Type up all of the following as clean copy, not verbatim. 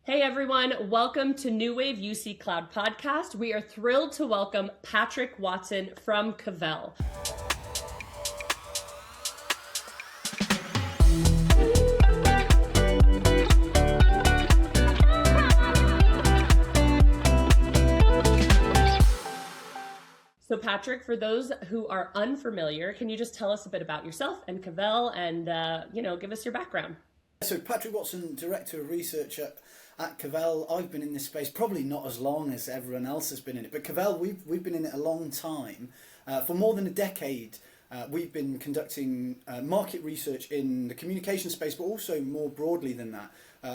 Hey everyone, welcome to NUWAVE UC Cloud Podcast. We are thrilled to welcome Patrick Watson from Cavell. So Patrick, for those who are unfamiliar, can you just tell us a bit about yourself and Cavell and, give us your background? So Patrick Watson, Director of Research at Cavell. I've been in this space probably not as long as everyone else has been in it, but Cavell, we've been in it a long time. For more than a decade, we've been conducting market research in the communication space, but also more broadly than that,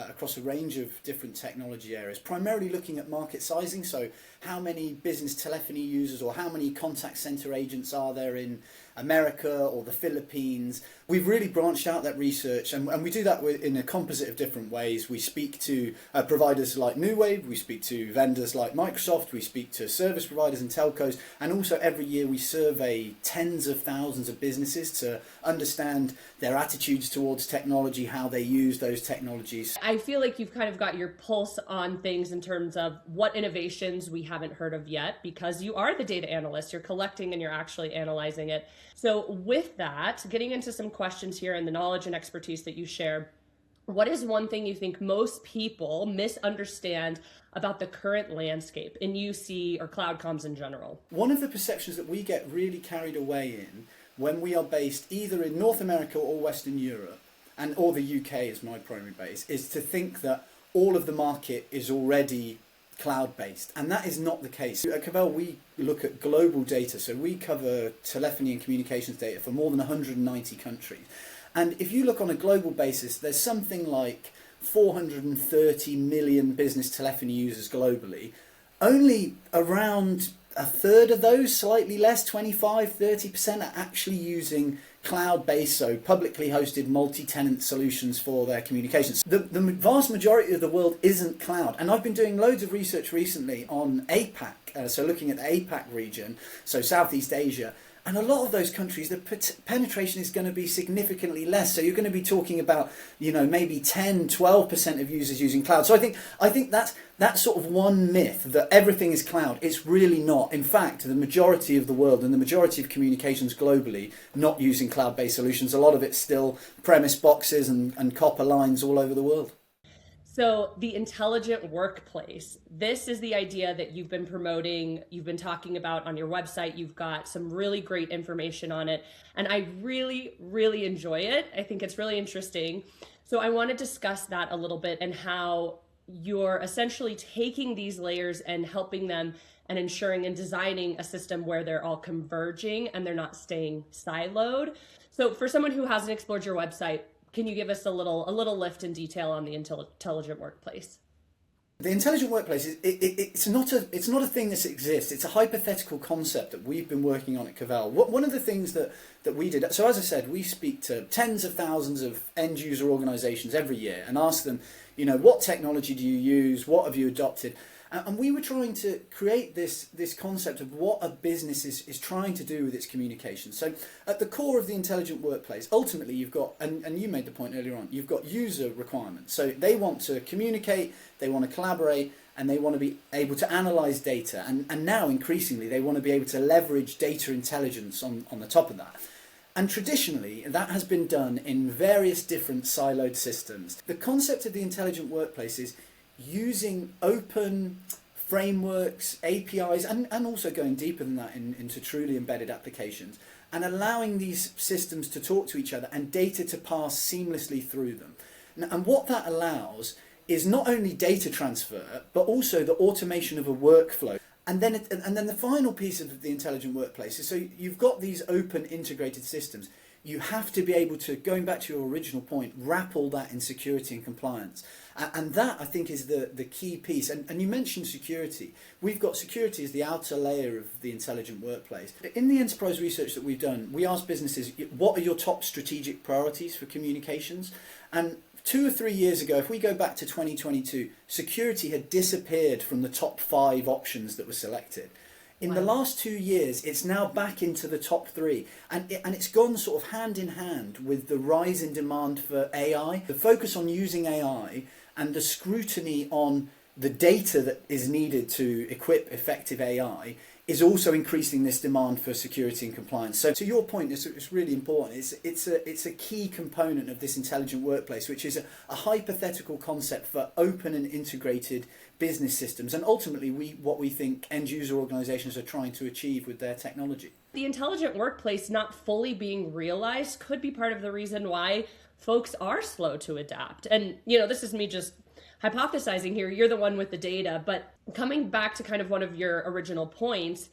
across a range of different technology areas, primarily looking at market sizing. So how many business telephony users or how many contact center agents are there in America or the Philippines? We've really branched out that research, and we do that in a composite of different ways. We speak to providers like NUWAVE, we speak to vendors like Microsoft, we speak to service providers and telcos, and also every year we survey tens of thousands of businesses to understand their attitudes towards technology, how they use those technologies. I feel like you've kind of got your pulse on things in terms of what innovations we haven't heard of yet, because you are the data analyst, you're collecting and you're actually analyzing it. So with that, getting into some questions here and the knowledge and expertise that you share, what is one thing you think most people misunderstand about the current landscape in UC or cloud comms in general? One of the perceptions that we get really carried away in when we are based either in North America or Western Europe, or the UK as my primary base, is to think that all of the market is already cloud-based, and that is not the case. At Cavell, we look at global data, so we cover telephony and communications data for more than 190 countries. And if you look on a global basis, there's something like 430 million business telephony users globally. Only around a third of those, slightly less, 25-30%, are actually using cloud-based, so publicly hosted multi-tenant solutions for their communications. The vast majority of the world isn't cloud, and I've been doing loads of research recently on APAC, so looking at the APAC region, so Southeast Asia, and a lot of those countries, the penetration is going to be significantly less. So you're going to be talking about, maybe 10-12% of users using cloud. So I think that's sort of one myth, that everything is cloud. It's really not. In fact, the majority of the world and the majority of communications globally not using cloud-based solutions. A lot of it's still premise boxes and copper lines all over the world. So the intelligent workplace, this is the idea that you've been promoting, you've been talking about on your website. You've got some really great information on it, and I really, really enjoy it. I think it's really interesting. So I want to discuss that a little bit and how you're essentially taking these layers and helping them and ensuring and designing a system where they're all converging and they're not staying siloed. So for someone who hasn't explored your website, can you give us a little lift in detail on the intelligent workplace? The intelligent workplace it's not a thing that exists. It's a hypothetical concept that we've been working on at Cavell. One of the things that we did, so as I said, we speak to tens of thousands of end user organizations every year and ask them, what technology do you use? What have you adopted? And we were trying to create this concept of what a business is trying to do with its communication. So at the core of the intelligent workplace, ultimately you've got, and you made the point earlier on, you've got user requirements. So they want to communicate, they want to collaborate, and they want to be able to analyze data. And now increasingly they want to be able to leverage data intelligence on the top of that. And traditionally, that has been done in various different siloed systems. The concept of the intelligent workplace is using open frameworks, APIs, and also going deeper than that into truly embedded applications, and allowing these systems to talk to each other and data to pass seamlessly through them. And what that allows is not only data transfer, but also the automation of a workflow. And then the final piece of the intelligent workplace is, so you've got these open integrated systems. You have to be able to, going back to your original point, wrap all that in security and compliance. And that, I think, is the key piece. And you mentioned security. We've got security as the outer layer of the intelligent workplace. In the enterprise research that we've done, we asked businesses, what are your top strategic priorities for communications? And 2 or 3 years ago, if we go back to 2022, security had disappeared from the top 5 options that were selected. In the last 2 years, it's now back into the top 3, and it's gone sort of hand in hand with the rise in demand for AI, the focus on using AI and the scrutiny on the data that is needed to equip effective AI is also increasing this demand for security and compliance. So to your point, it's really important. It's a key component of this intelligent workplace, which is a hypothetical concept for open and integrated business systems, and ultimately what we think end user organizations are trying to achieve with their technology. The intelligent workplace not fully being realized could be part of the reason why folks are slow to adapt. And, this is me just hypothesizing here. You're the one with the data, but coming back to kind of one of your original points,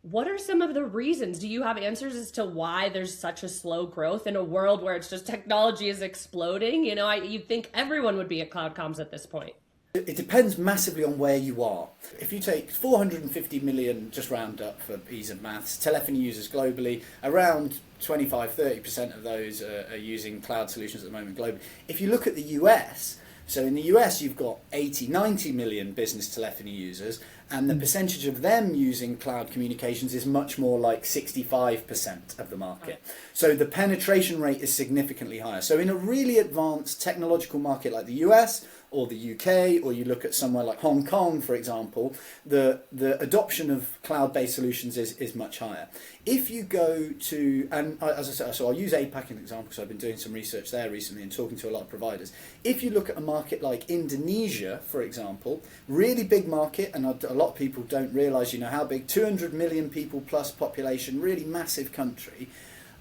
what are some of the reasons? Do you have answers as to why there's such a slow growth in a world where it's just technology is exploding? You'd think everyone would be at cloud comms at this point. It depends massively on where you are. If you take 450 million, just round up for ease of maths, telephony users globally, around 25-30% of those are using cloud solutions at the moment globally. If you look at the US, so in the US you've got 80-90 million business telephony users, and the percentage of them using cloud communications is much more like 65% of the market. So the penetration rate is significantly higher. So in a really advanced technological market like the US or the UK, or you look at somewhere like Hong Kong, for example, the adoption of cloud-based solutions is much higher. If you go to, and as I said, so I'll use APAC as an example because I've been doing some research there recently and talking to a lot of providers. If you look at a market like Indonesia, for example, really big market, and a lot of people don't realise, how big, 200 million people plus population, really massive country.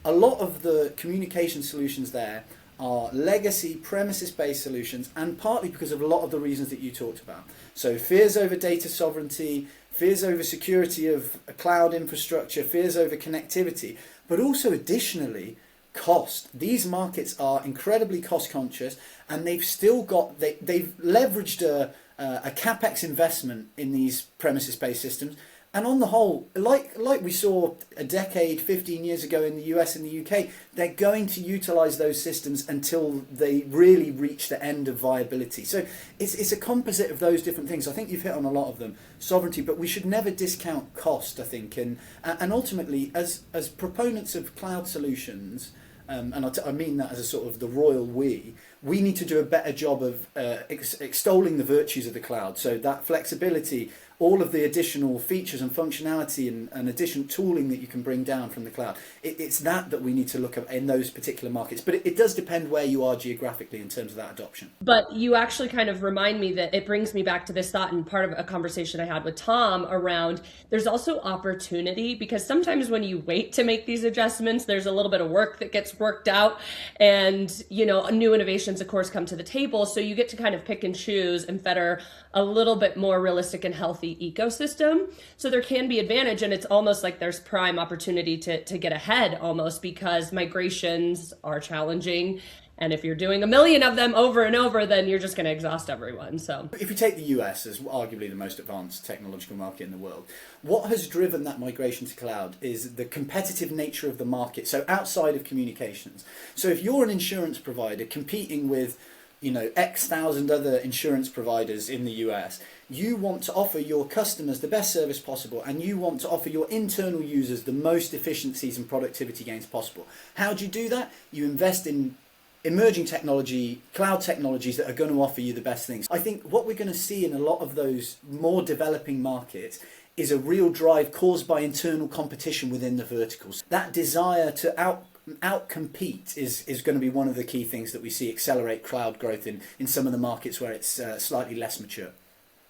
A lot of the communication solutions there are legacy premises-based solutions, and partly because of a lot of the reasons that you talked about. So fears over data sovereignty, fears over security of a cloud infrastructure, fears over connectivity, but also additionally cost. These markets are incredibly cost conscious, and they've still got, they've leveraged a capex investment in these premises-based systems. And on the whole, like we saw a decade, 15 years ago in the US and the UK, they're going to utilise those systems until they really reach the end of viability. So it's a composite of those different things. I think you've hit on a lot of them. Sovereignty, but we should never discount cost, I think. And ultimately, as proponents of cloud solutions, and I mean that as a sort of the royal we need to do a better job of extolling the virtues of the cloud. So that flexibility, all of the additional features and functionality and additional tooling that you can bring down from the cloud. It's that we need to look at in those particular markets. But it does depend where you are geographically in terms of that adoption. But you actually kind of remind me that it brings me back to this thought, and part of a conversation I had with Tom around there's also opportunity, because sometimes when you wait to make these adjustments, there's a little bit of work that gets worked out, and new innovations of course come to the table. So you get to kind of pick and choose and fetter a little bit more realistic and healthy ecosystem. So there can be advantage, and it's almost like there's prime opportunity to get ahead almost, because migrations are challenging. And if you're doing a million of them over and over, then you're just going to exhaust everyone. So if you take the US as arguably the most advanced technological market in the world, what has driven that migration to cloud is the competitive nature of the market. So outside of communications. So if you're an insurance provider competing with X thousand other insurance providers in the US, you want to offer your customers the best service possible, and you want to offer your internal users the most efficiencies and productivity gains possible. How do you do that? You invest in emerging technology, cloud technologies that are going to offer you the best things. I think what we're going to see in a lot of those more developing markets is a real drive caused by internal competition within the verticals. That desire to outcompete is going to be one of the key things that we see accelerate cloud growth in some of the markets where it's slightly less mature.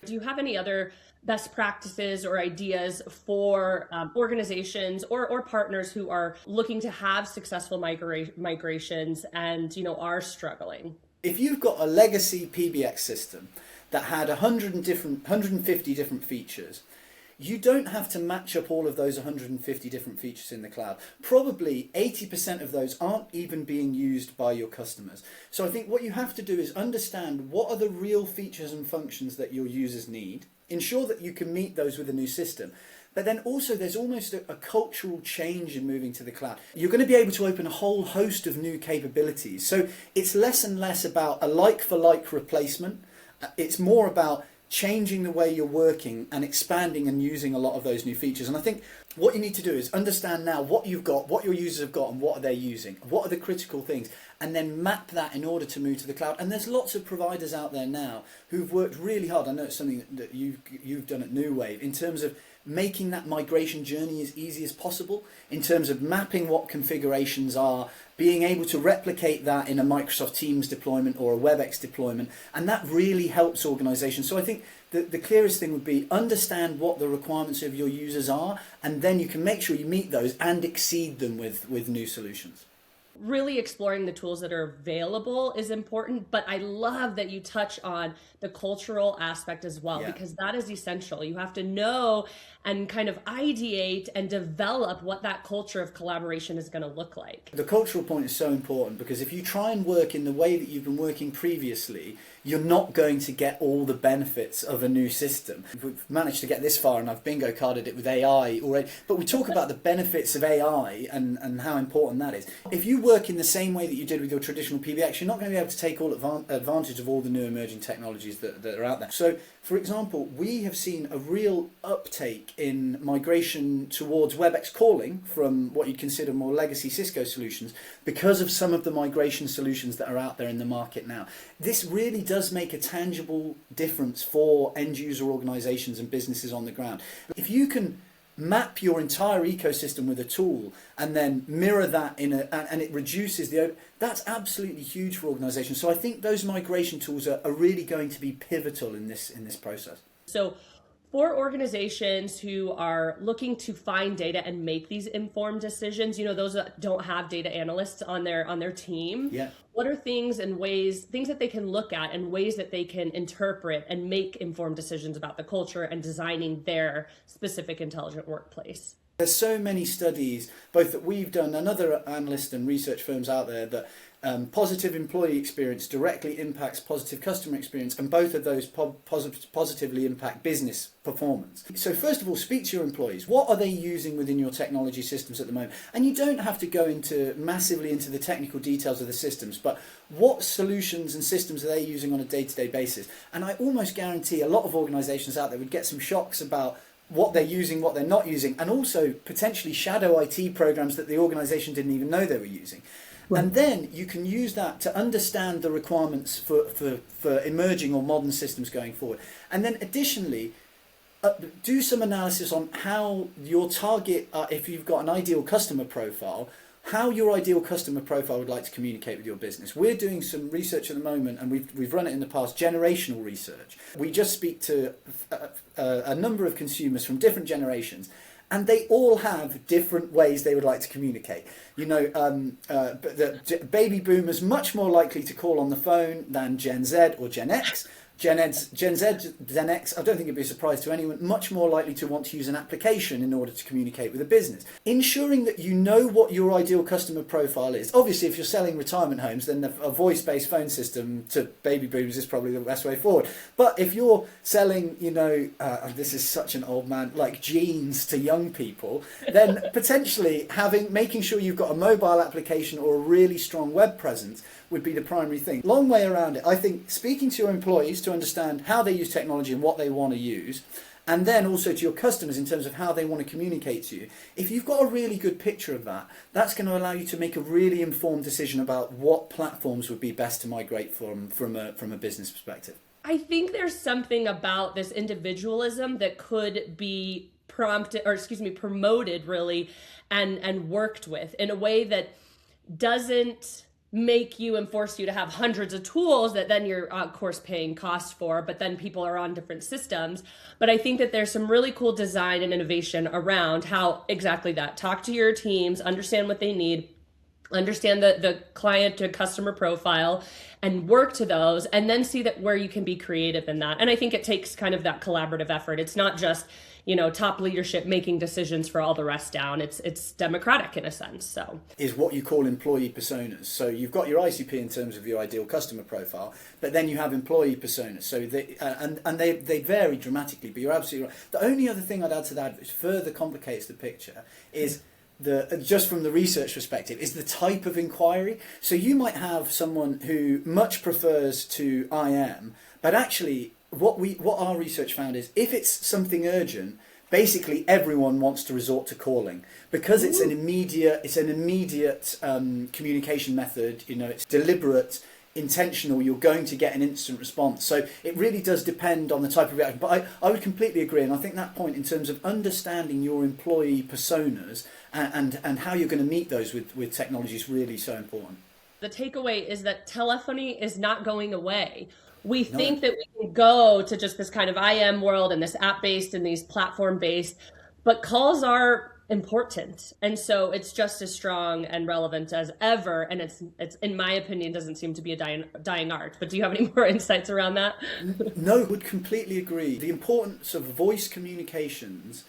Do you have any other best practices or ideas for organizations or partners who are looking to have successful migrations and are struggling? If you've got a legacy PBX system that had 150 different features, you don't have to match up all of those 150 different features in the cloud. Probably 80% of those aren't even being used by your customers. So I think what you have to do is understand what are the real features and functions that your users need, ensure that you can meet those with a new system. But then also there's almost a cultural change in moving to the cloud. You're going to be able to open a whole host of new capabilities. So it's less and less about a like-for-like replacement. It's more about changing the way you're working and expanding and using a lot of those new features. And I think what you need to do is understand now what you've got, what your users have got, and what are they using, what are the critical things, and then map that in order to move to the cloud. And there's lots of providers out there now who've worked really hard. I know it's something that you've done at NUWAVE in terms of making that migration journey as easy as possible, in terms of mapping what configurations are, being able to replicate that in a Microsoft Teams deployment or a WebEx deployment, and that really helps organizations. So I think the clearest thing would be understand what the requirements of your users are, and then you can make sure you meet those and exceed them with new solutions. Really exploring the tools that are available is important, but I love that you touch on the cultural aspect as well, because that is essential. You have to know and kind of ideate and develop what that culture of collaboration is going to look like. The cultural point is so important, because if you try and work in the way that you've been working previously, you're not going to get all the benefits of a new system. We've managed to get this far, and I've bingo carded it with AI already, but we talk about the benefits of AI and how important that is. If you work in the same way that you did with your traditional PBX, you're not going to be able to take all advantage of all the new emerging technologies that are out there. So, for example, we have seen a real uptake in migration towards WebEx calling from what you'd consider more legacy Cisco solutions because of some of the migration solutions that are out there in the market now. This really does make a tangible difference for end user organizations and businesses on the ground. If you can map your entire ecosystem with a tool and then mirror that and it reduces that's absolutely huge for organizations. So I think those migration tools are really going to be pivotal in this process. So for organizations who are looking to find data and make these informed decisions, those that don't have data analysts on their team, what are things that they can look at and ways that they can interpret and make informed decisions about the culture and designing their specific intelligent workplace? There's so many studies, both that we've done and other analysts and research firms out there, that positive employee experience directly impacts positive customer experience, and both of those positively impact business performance. So first of all, speak to your employees. What are they using within your technology systems at the moment? And you don't have to go massively into the technical details of the systems, but what solutions and systems are they using on a day-to-day basis? And I almost guarantee a lot of organizations out there would get some shocks about what they're using, what they're not using, and also potentially shadow IT programs that the organization didn't even know they were using. Right. And then you can use that to understand the requirements for emerging or modern systems going forward. And then additionally, do some analysis on how your target, if you've got an ideal customer profile, how your ideal customer profile would like to communicate with your business. We're doing some research at the moment, and we've run it in the past, generational research. We just speak to a number of consumers from different generations, and they all have different ways they would like to communicate. The baby boomers much more likely to call on the phone than Gen Z or Gen X. Gen Z, Gen X, I don't think it'd be a surprise to anyone, much more likely to want to use an application in order to communicate with a business. Ensuring that you know what your ideal customer profile is. Obviously, if you're selling retirement homes, then a voice-based phone system to baby boomers is probably the best way forward. But if you're selling, this is such an old man, like jeans to young people, then potentially making sure you've got a mobile application or a really strong web presence would be the primary thing. Long way around it. I think speaking to your employees to understand how they use technology and what they want to use, and then also to your customers in terms of how they want to communicate to you. If you've got a really good picture of that, that's going to allow you to make a really informed decision about what platforms would be best to migrate from a business perspective. I think there's something about this individualism that could be promoted really and worked with in a way that doesn't make you and force you to have hundreds of tools that then you're of course paying cost for, but then people are on different systems. But I think that there's some really cool design and innovation around how exactly that. Talk to your teams, understand what they need, understand the client to customer profile, and work to those, and then see that where you can be creative in that. And I think it takes kind of that collaborative effort. It's not just top leadership making decisions for all the rest down. It's democratic in a sense. So is what you call employee personas. So you've got your ICP in terms of your ideal customer profile, but then you have employee personas. So they vary dramatically. But you're absolutely right. The only other thing I'd add to that, which further complicates the picture, is just from the research perspective, is the type of inquiry. So you might have someone who much prefers to IM, but actually what our research found is if it's something urgent, basically everyone wants to resort to calling because it's an immediate communication method. It's deliberate, intentional. You're going to get an instant response. So it really does depend on the type of reaction. But I would completely agree, and I think that point in terms of understanding your employee personas and how you're going to meet those with technology is really so important. The takeaway is that telephony is not going away. We think that we can go to just this kind of IM world and this app-based and these platform-based, but calls are important. And so it's just as strong and relevant as ever. And it's in my opinion, doesn't seem to be a dying art. But do you have any more insights around that? No, would completely agree. The importance of voice communications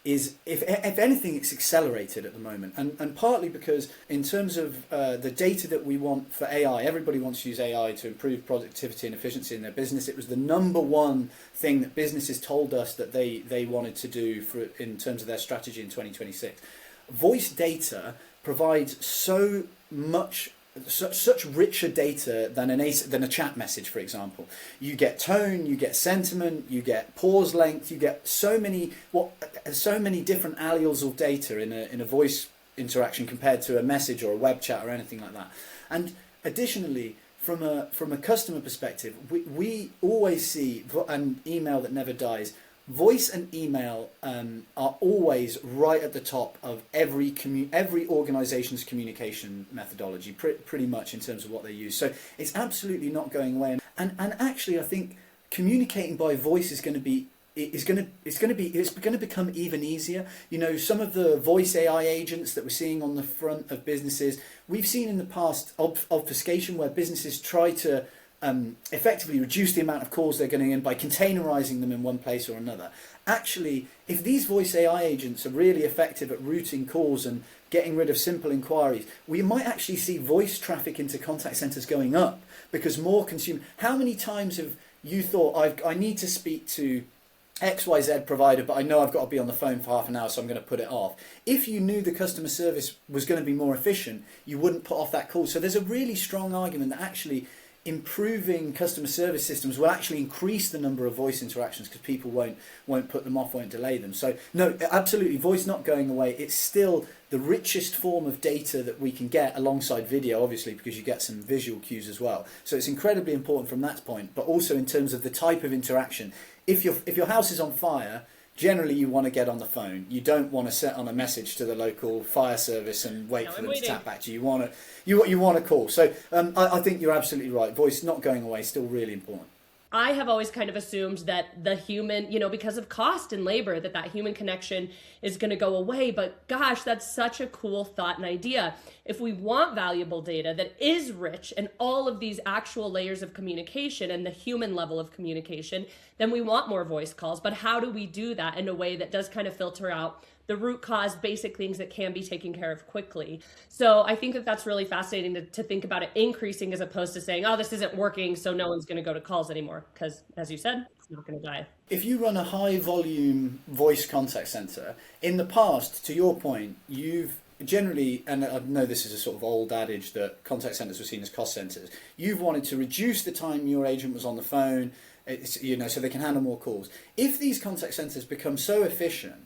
is, if anything, it's accelerated at the moment. And partly because in terms of the data that we want for AI, everybody wants to use AI to improve productivity and efficiency in their business. It was the number one thing that businesses told us that they wanted to do in terms of their strategy in 2026. Voice data provides so much such richer data than a chat message, for example. You get tone, you get sentiment, you get pause length, you get so many different alleles of data in a voice interaction compared to a message or a web chat or anything like that. And additionally, from a customer perspective, we always see an email that never dies. Voice and email are always right at the top of every organization's communication methodology, pretty much in terms of what they use. So it's absolutely not going away. And actually, I think communicating by voice is going to become even easier. Some of the voice AI agents that we're seeing on the front of businesses, we've seen in the past obfuscation where businesses try to effectively reduce the amount of calls they're getting in by containerizing them in one place or another. Actually, if these voice AI agents are really effective at routing calls and getting rid of simple inquiries, we might actually see voice traffic into contact centers going up because more How many times have you thought, I need to speak to XYZ provider, but I know I've got to be on the phone for half an hour, so I'm going to put it off. If you knew the customer service was going to be more efficient, you wouldn't put off that call. So there's a really strong argument that actually improving customer service systems will actually increase the number of voice interactions because people won't put them off, won't delay them. So no, absolutely, voice not going away. It's still the richest form of data that we can get alongside video, obviously, because you get some visual cues as well. So it's incredibly important from that point, but also in terms of the type of interaction. If your house is on fire, generally you want to get on the phone. You don't want to set on a message to the local fire service and wait for them to tap back to you. You want to call. So I think you're absolutely right. Voice not going away, still really important. I have always kind of assumed that the human, because of cost and labor, that human connection is going to go away. But gosh, that's such a cool thought and idea. If we want valuable data that is rich in all of these actual layers of communication and the human level of communication, then we want more voice calls. But how do we do that in a way that does kind of filter out the root cause, basic things that can be taken care of quickly? So I think that's really fascinating to think about it increasing as opposed to saying, oh, this isn't working, so no one's going to go to calls anymore. Because as you said, it's not going to die. If you run a high volume voice contact center, in the past, to your point, you've generally, and I know this is a sort of old adage that contact centers were seen as cost centers, you've wanted to reduce the time your agent was on the phone, so they can handle more calls. If these contact centers become so efficient,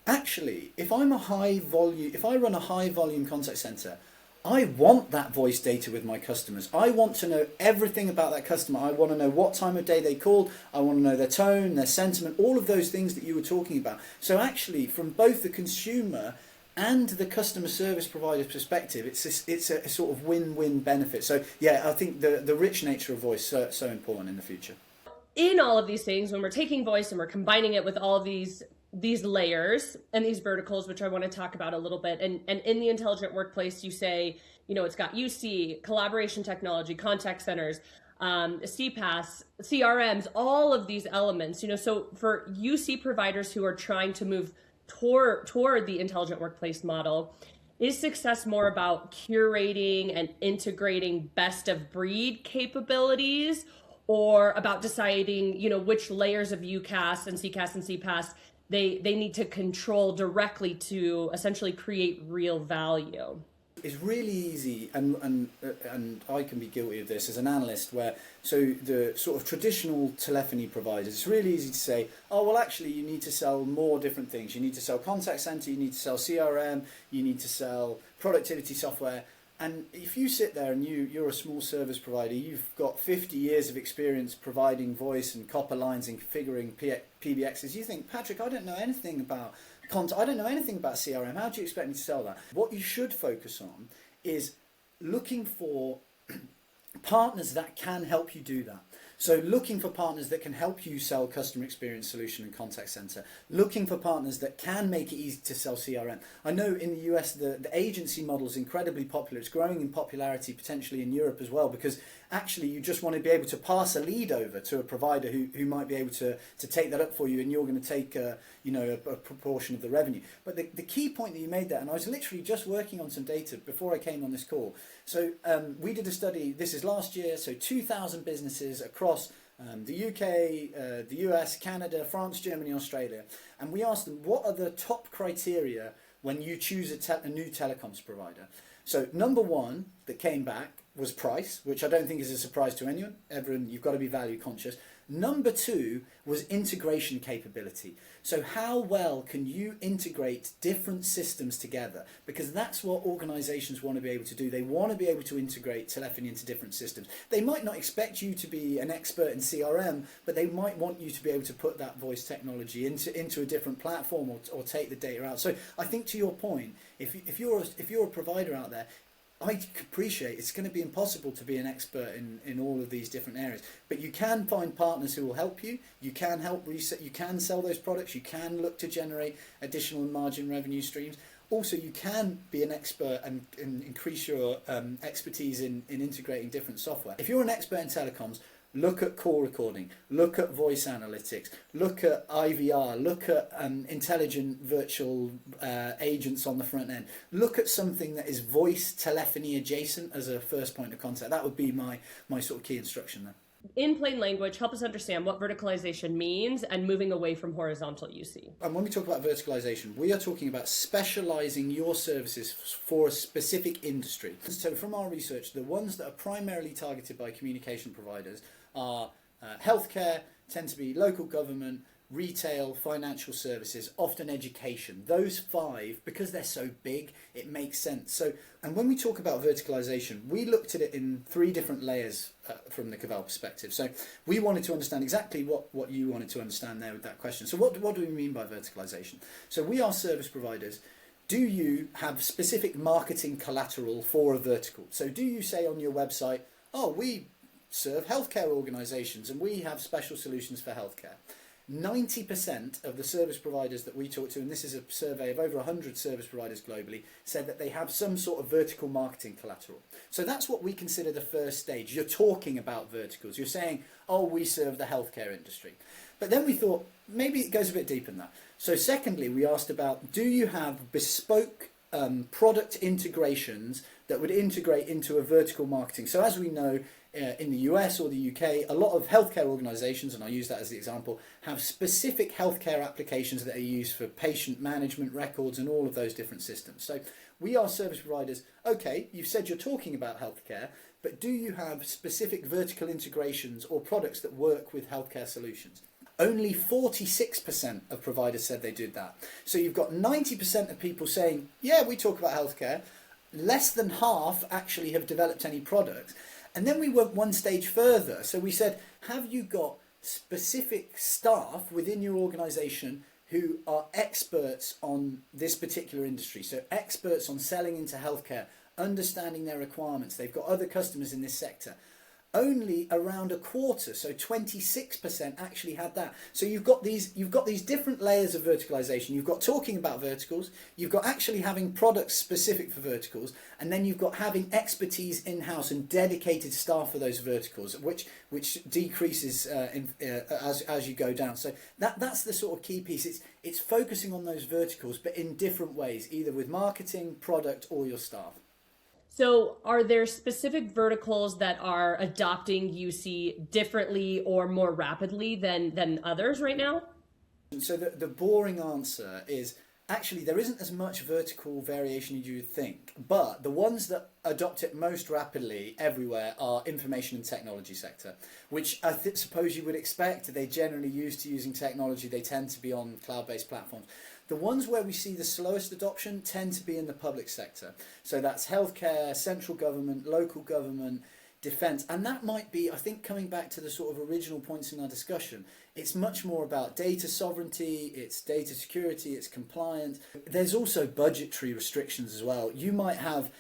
actually, if I run a high volume contact center, I want that voice data with my customers. I want to know everything about that customer. I want to know what time of day they called. I want to know their tone, their sentiment, all of those things that you were talking about. So actually, from both the consumer and the customer service provider's perspective, it's a sort of win-win benefit. So yeah, I think the rich nature of voice is so important in the future. In all of these things, when we're taking voice and we're combining it with all of these layers and these verticals, which I want to talk about a little bit. And in the intelligent workplace, you say, it's got UC, collaboration technology, contact centers, CPaaS, CRMs, all of these elements, so for UC providers who are trying to move toward the intelligent workplace model, is success more about curating and integrating best of breed capabilities, or about deciding, which layers of UCaaS and CCaaS and CPaaS they need to control directly to essentially create real value? It's really easy, and I can be guilty of this as an analyst, where so the sort of traditional telephony providers, it's really easy to say, oh well, actually you need to sell more different things. You need to sell contact center, you need to sell CRM, you need to sell productivity software. And if you sit there and you're a small service provider, you've got 50 years of experience providing voice and copper lines and configuring PBXs, you think, Patrick, I don't know anything about I don't know anything about CRM. How do you expect me to sell that? What you should focus on is looking for partners that can help you do that. So looking for partners that can help you sell customer experience solution and contact center. Looking for partners that can make it easy to sell CRM. I know in the US the agency model is incredibly popular. It's growing in popularity potentially in Europe as well, because actually you just want to be able to pass a lead over to a provider who might be able to take that up for you, and you're going to take a proportion of the revenue. But the key point that you made there, and I was literally just working on some data before I came on this call. So we did a study, this is last year, so 2,000 businesses across the UK, the US, Canada, France, Germany, Australia. And we asked them, what are the top criteria when you choose a new telecoms provider? So number one that came back was price, which I don't think is a surprise to anyone. Everyone, you've got to be value conscious. Number two was integration capability. So how well can you integrate different systems together? Because that's what organizations want to be able to do. They want to be able to integrate telephony into different systems. They might not expect you to be an expert in CRM, but they might want you to be able to put that voice technology into a different platform or take the data out. So I think, to your point, if you're a provider out there, I appreciate it's going to be impossible to be an expert in all of these different areas, but you can find partners who will help you. You can help reset. You can sell those products. You can look to generate additional margin revenue streams. Also, you can be an expert and increase your expertise in integrating different software. If you're an expert in telecoms, look at call recording, look at voice analytics, look at IVR, look at intelligent virtual agents on the front end. Look at something that is voice telephony adjacent as a first point of contact. That would be my sort of key instruction there. In plain language, help us understand what verticalization means and moving away from horizontal UC. And when we talk about verticalization, we are talking about specializing your services for a specific industry. So from our research, the ones that are primarily targeted by communication providers are healthcare, tend to be local government, retail, financial services, often education. Those five, because they're so big, it makes sense. So, and when we talk about verticalization, we looked at it in three different layers from the Cavell perspective. So we wanted to understand exactly what you wanted to understand there with that question. So what do we mean by verticalization? So we are service providers. Do you have specific marketing collateral for a vertical? So do you say on your website, oh, we serve healthcare organizations and we have special solutions for healthcare? 90% of the service providers that we talk to, and this is a survey of over 100 service providers globally, said that they have some sort of vertical marketing collateral. So that's what we consider the first stage. You're talking about verticals. You're saying, oh, we serve the healthcare industry. But then we thought, maybe it goes a bit deeper than that. So secondly, we asked about, do you have bespoke product integrations that would integrate into a vertical marketing? So as we know, in the US or the UK, a lot of healthcare organisations, and I'll use that as the example, have specific healthcare applications that are used for patient management records and all of those different systems. So we are service providers. Okay, you've said you're talking about healthcare, but do you have specific vertical integrations or products that work with healthcare solutions? Only 46% of providers said they did that. So you've got 90% of people saying, yeah, we talk about healthcare. Less than half actually have developed any products. And then we went one stage further. So we said, have you got specific staff within your organisation who are experts on this particular industry? So experts on selling into healthcare, understanding their requirements. They've got other customers in this sector. Only around a quarter, so 26% actually had that. So you've got these different layers of verticalization. You've got talking about verticals, you've got actually having products specific for verticals, and then you've got having expertise in-house and dedicated staff for those verticals, which decreases as you go down. So that's the sort of key piece. It's focusing on those verticals, but in different ways, either with marketing, product, or your staff. So are there specific verticals that are adopting UC differently or more rapidly than others right now? So the boring answer is actually there isn't as much vertical variation as you would think, but the ones that adopt it most rapidly everywhere are information and technology sector, which I suppose you would expect. They're generally used to using technology. They tend to be on cloud-based platforms. The ones where we see the slowest adoption tend to be in the public sector. So that's healthcare, central government, local government, defence. And that might be, I think, coming back to the sort of original points in our discussion, it's much more about data sovereignty, it's data security, it's compliance. There's also budgetary restrictions as well. You might have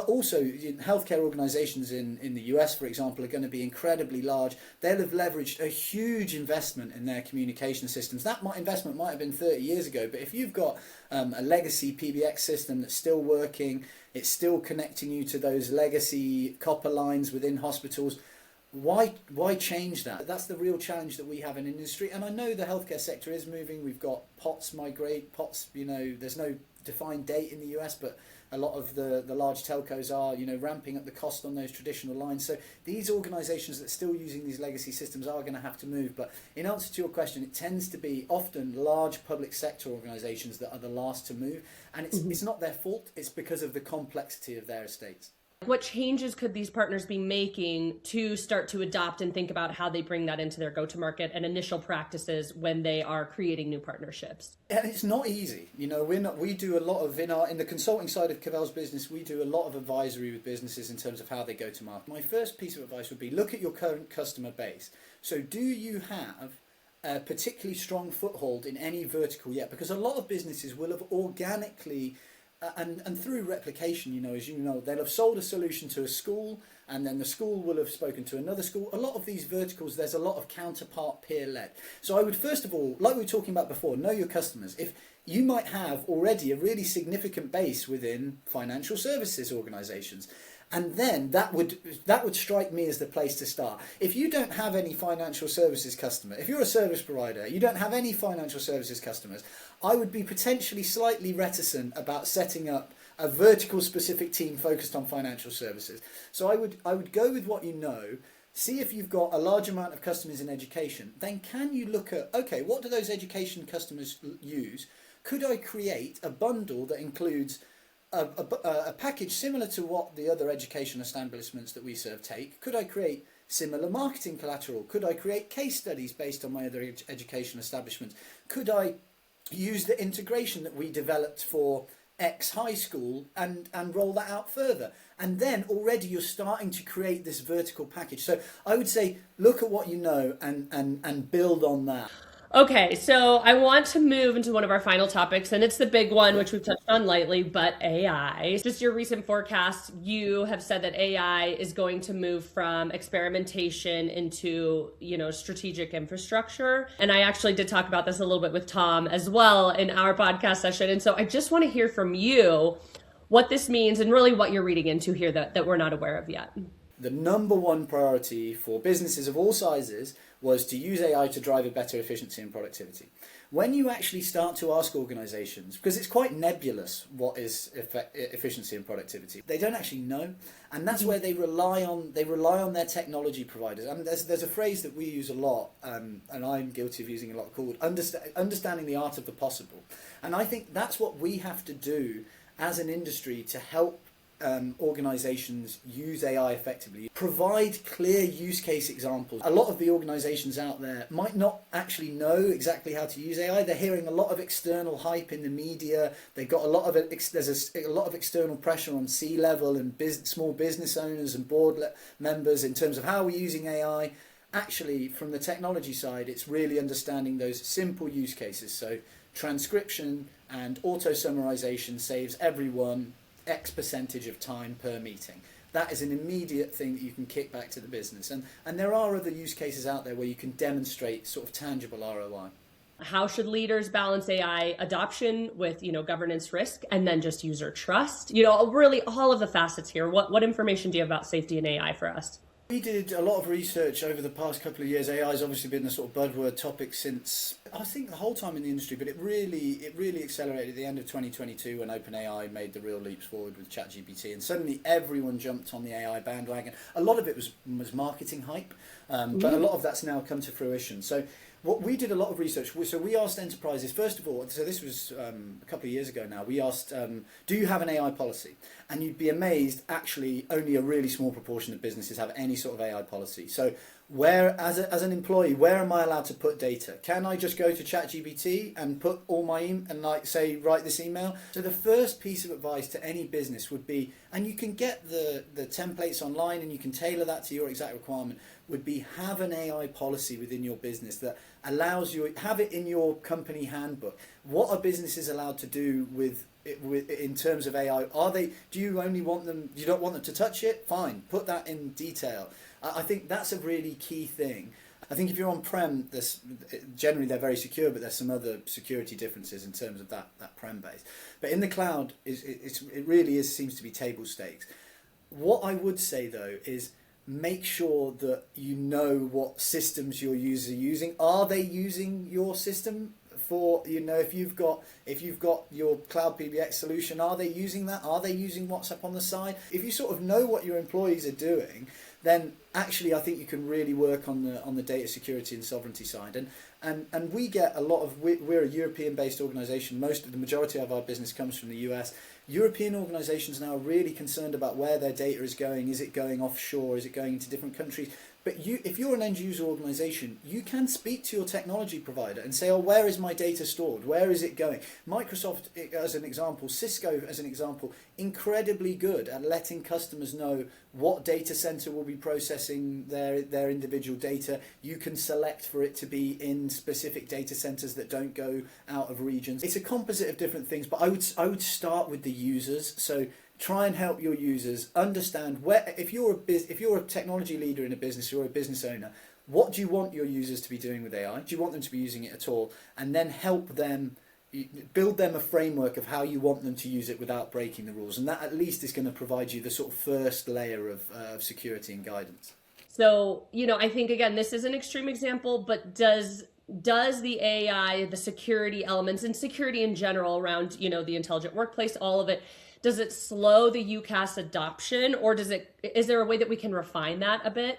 also healthcare organisations in the US, for example, are going to be incredibly large. They'll have leveraged a huge investment in their communication systems. That investment might have been 30 years ago, but if you've got a legacy PBX system that's still working, it's still connecting you to those legacy copper lines within hospitals, why change that? That's the real challenge that we have in industry. And I know the healthcare sector is moving. We've got POTS migrate. POTS, there's no defined date in the US, but a lot of the large telcos are, ramping up the cost on those traditional lines. So these organisations that are still using these legacy systems are going to have to move. But in answer to your question, it tends to be often large public sector organisations that are the last to move. And it's not their fault. It's because of the complexity of their estates. What changes could these partners be making to start to adopt and think about how they bring that into their go-to-market and initial practices when they are creating new partnerships? And it's not easy. We do a lot of, in the consulting side of Cavell's business, we do a lot of advisory with businesses in terms of how they go to market. My first piece of advice would be look at your current customer base. So do you have a particularly strong foothold in any vertical yet? Because a lot of businesses will have organically and through replication, as you know, they'll have sold a solution to a school, and then the school will have spoken to another school. A lot of these verticals, there's a lot of counterpart peer-led. So I would first of all, like we were talking about before, know your customers. If you might have already a really significant base within financial services organisations, and then that would strike me as the place to start. If you don't have any financial services customer, if you're a service provider, you don't have any financial services customers, I would be potentially slightly reticent about setting up a vertical specific team focused on financial services. So I would go with what you know, see if you've got a large amount of customers in education. Then can you look at, okay, what do those education customers use? Could I create a bundle that includes a package similar to what the other educational establishments that we serve take? Could I create similar marketing collateral? Could I create case studies based on my other educational establishments? Could I use the integration that we developed for X high school and roll that out further? And then already you're starting to create this vertical package. So I would say look at what you know and build on that. Okay, so I want to move into one of our final topics, and it's the big one, which we've touched on lightly, but AI. Just your recent forecast, you have said that AI is going to move from experimentation into, strategic infrastructure. And I actually did talk about this a little bit with Tom as well in our podcast session. And so I just want to hear from you what this means and really what you're reading into here that we're not aware of yet. The number one priority for businesses of all sizes was to use AI to drive a better efficiency and productivity. When you actually start to ask organisations, because it's quite nebulous what is efficiency and productivity, they don't actually know, and that's where they rely on their technology providers. I mean, there's a phrase that we use a lot, and I'm guilty of using a lot, called understanding the art of the possible. And I think that's what we have to do as an industry to help organisations use AI effectively. Provide clear use case examples. A lot of the organisations out there might not actually know exactly how to use AI. They're hearing a lot of external hype in the media. They've got there's a lot of external pressure on C-level and small business owners and board members in terms of how we're using AI. Actually, from the technology side, it's really understanding those simple use cases. So transcription and auto-summarization saves everyone X percentage of time per meeting. That is an immediate thing that you can kick back to the business. And there are other use cases out there where you can demonstrate sort of tangible ROI. How should leaders balance AI adoption with, governance risk and then just user trust? Really all of the facets here. What information do you have about safety and AI for us? We did a lot of research over the past couple of years. AI has obviously been the sort of buzzword topic since, I think, the whole time in the industry, but it really accelerated at the end of 2022 when OpenAI made the real leaps forward with ChatGPT, and suddenly everyone jumped on the AI bandwagon. A lot of it was marketing hype, but a lot of that's now come to fruition. So What we did a lot of research. So we asked enterprises first of all. So this was a couple of years ago now. We asked, do you have an AI policy? And you'd be amazed. Actually, only a really small proportion of businesses have any sort of AI policy. So where, as an employee, where am I allowed to put data? Can I just go to ChatGPT and put all my and say write this email? So the first piece of advice to any business would be, and you can get the templates online and you can tailor that to your exact requirement, would be have an AI policy within your business that allows you, have it in your company handbook. What are businesses allowed to do with in terms of AI? Do you only want them, you don't want them to touch it? Fine, put that in detail. I think that's a really key thing. I think if you're on-prem, generally they're very secure, but there's some other security differences in terms of that prem base. But in the cloud, it really seems to be table stakes. What I would say though is make sure that you know what systems your users are using. Are they using your system? For, if you've got your cloud PBX solution, are they using that? Are they using WhatsApp on the side? If you sort of know what your employees are doing, then actually I think you can really work on the data security and sovereignty side. And we get a lot of, we're a European-based organisation. The majority of our business comes from the US. European organisations now are really concerned about where their data is going. Is it going offshore? Is it going into different countries? But if you're an end user organisation, you can speak to your technology provider and say, oh, where is my data stored? Where is it going? Microsoft, as an example, Cisco, as an example, incredibly good at letting customers know what data center will be processing their individual data. You can select for it to be in specific data centers that don't go out of regions. It's a composite of different things, but I would start with the users. So try and help your users understand where, if you're a technology leader in a business, you're a business owner, what do you want your users to be doing with AI? Do you want them to be using it at all? And then help them, build them a framework of how you want them to use it without breaking the rules. And that at least is going to provide you the sort of first layer of security and guidance. So, I think, again, this is an extreme example, but does the AI, the security elements and security in general around, the intelligent workplace, all of it, does it slow the UCaaS adoption, or is there a way that we can refine that a bit?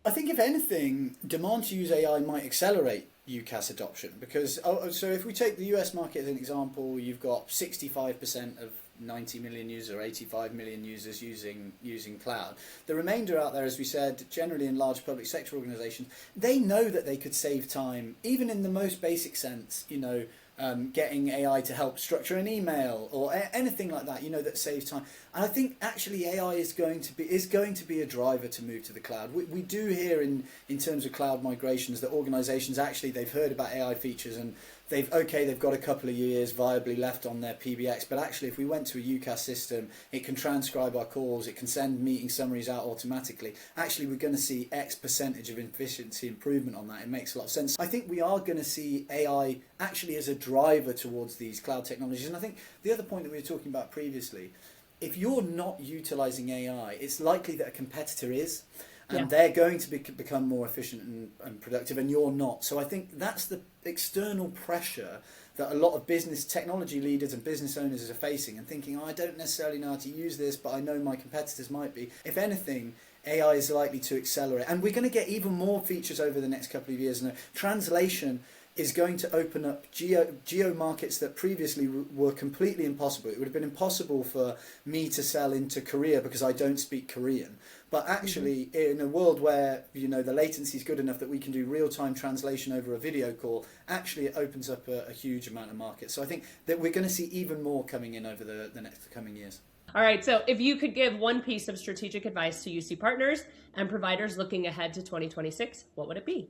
I think if anything, demand to use AI might accelerate UCaaS adoption, because so if we take the US market as an example, you've got 65% of 90 million users or 85 million users using cloud. The remainder out there, as we said, generally in large public sector organizations, they know that they could save time, even in the most basic sense, getting AI to help structure an email or anything like that, that saves time. And I think actually AI is going to be a driver to move to the cloud. We do hear in terms of cloud migrations that organizations actually, they've heard about AI features and they've got a couple of years viably left on their PBX, but actually if we went to a UCaaS system, it can transcribe our calls, it can send meeting summaries out automatically. Actually, we're going to see X percentage of efficiency improvement on that. It makes a lot of sense. I think we are going to see AI actually as a driver towards these cloud technologies. And I think the other point that we were talking about previously, if you're not utilizing AI, it's likely that a competitor is. And they're going to become more efficient and productive, and you're not. So I think that's the external pressure that a lot of business technology leaders and business owners are facing and thinking, I don't necessarily know how to use this, but I know my competitors might be. If anything, AI is likely to accelerate. And we're going to get even more features over the next couple of years. And translation is going to open up geo markets that previously were completely impossible. It would have been impossible for me to sell into Korea because I don't speak Korean. But actually, in a world where the latency is good enough that we can do real-time translation over a video call, actually it opens up a huge amount of market. So I think that we're going to see even more coming in over the next coming years. All right, so if you could give one piece of strategic advice to UC partners and providers looking ahead to 2026, what would it be?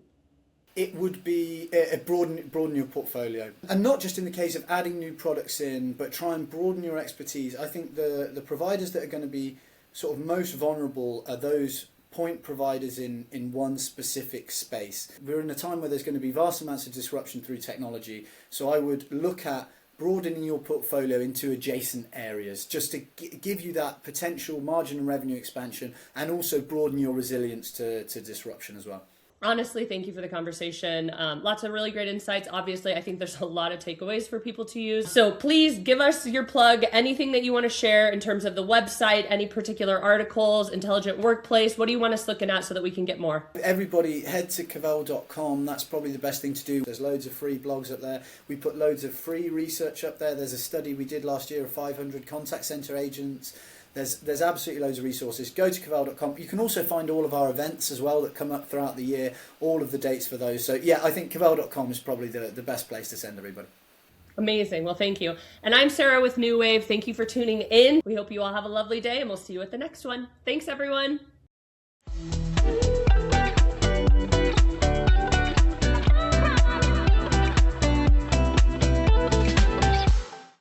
It would be broaden your portfolio, and not just in the case of adding new products in, but try and broaden your expertise. I think the providers that are going to be sort of most vulnerable are those point providers in one specific space. We're in a time where there's going to be vast amounts of disruption through technology, so I would look at broadening your portfolio into adjacent areas just to give you that potential margin and revenue expansion, and also broaden your resilience to disruption as well. Honestly, thank you for the conversation. Lots of really great insights. Obviously, I think there's a lot of takeaways for people to use. So please give us your plug, anything that you want to share in terms of the website, any particular articles, Intelligent Workplace. What do you want us looking at so that we can get more? Everybody head to Cavell.com. That's probably the best thing to do. There's loads of free blogs up there. We put loads of free research up there. There's a study we did last year of 500 contact center agents. There's absolutely loads of resources. Go to Cavell.com. You can also find all of our events as well that come up throughout the year, all of the dates for those. So yeah, I think Cavell.com is probably the best place to send everybody. Amazing. Well, thank you. And I'm Sarah with NUWAVE. Thank you for tuning in. We hope you all have a lovely day, and we'll see you at the next one. Thanks, everyone.